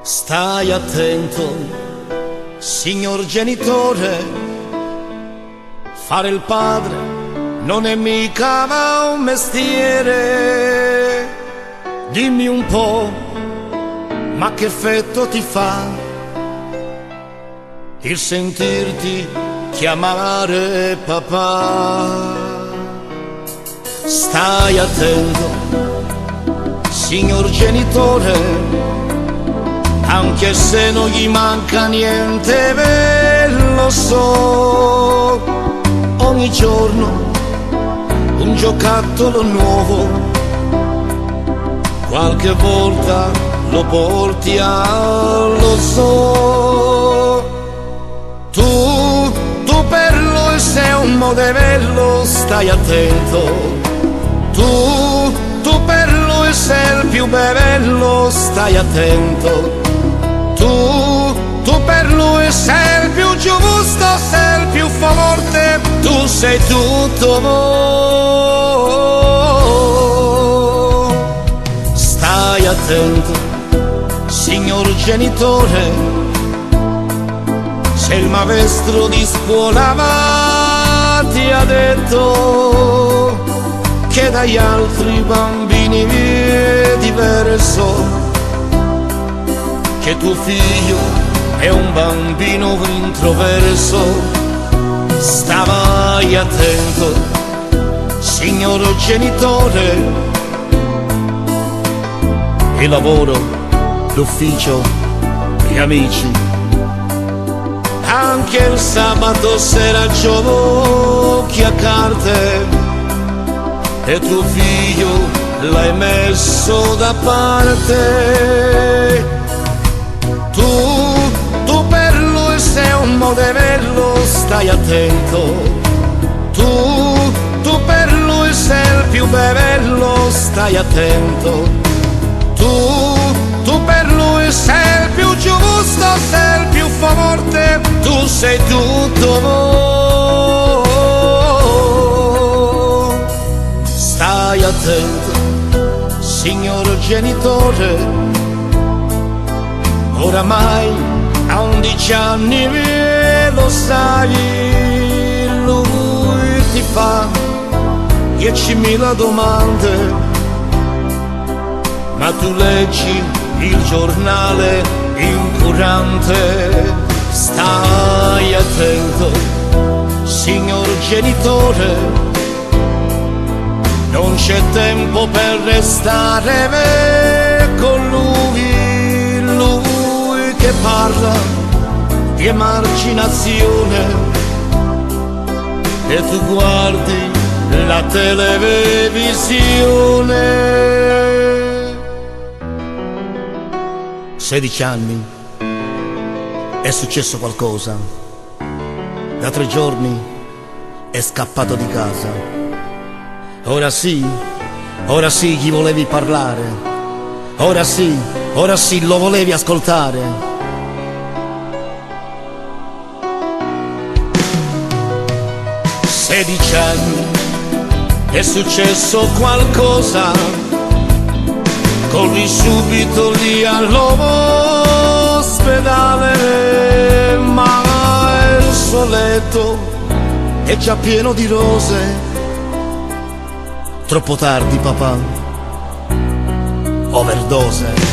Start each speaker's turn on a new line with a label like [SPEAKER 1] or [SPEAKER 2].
[SPEAKER 1] Stai attento, signor genitore, fare il padre non è mica un mestiere. Dimmi un po', ma che effetto ti fa il sentirti chiamare papà? Stai attento, signor genitore, anche se non gli manca niente, ve lo so. Ogni giorno un giocattolo nuovo, qualche volta lo porti allo zoo. Tu per lui sei un modello, stai attento. Tu per lui sei il più bello, stai attento. Tu per lui sei il più giusto, sei il più forte, tu sei tutto. Stai attento, signor genitore, se il maestro di scuola ti ha detto che dagli altri bambini è diverso, che tuo figlio è un bambino introverso, stai attento, signor genitore. Il lavoro, l'ufficio, gli amici, anche il sabato sera giochi a carte, e tuo figlio l'hai messo da parte. Tu per lui sei un modello, stai attento. Tu per lui sei il più bello, stai attento. Tu per lui sei il più giusto, sei il più forte, tu sei tutto. Stai attento, signor genitore, oramai a 11 anni lo sai, lui ti fa 10.000 domande, ma tu leggi il giornale incurante. Stai attento, signor genitore, non c'è tempo per restare con lui, lui che parla di emarginazione e tu guardi la televisione. 16 anni, è successo qualcosa. Da 3 giorni è scappato di casa. Ora sì, gli volevi parlare. Ora sì, lo volevi ascoltare. 16 anni, è successo qualcosa. Corri subito lì all'ospedale, ma il suo letto è già pieno di rose. Troppo tardi papà, overdose.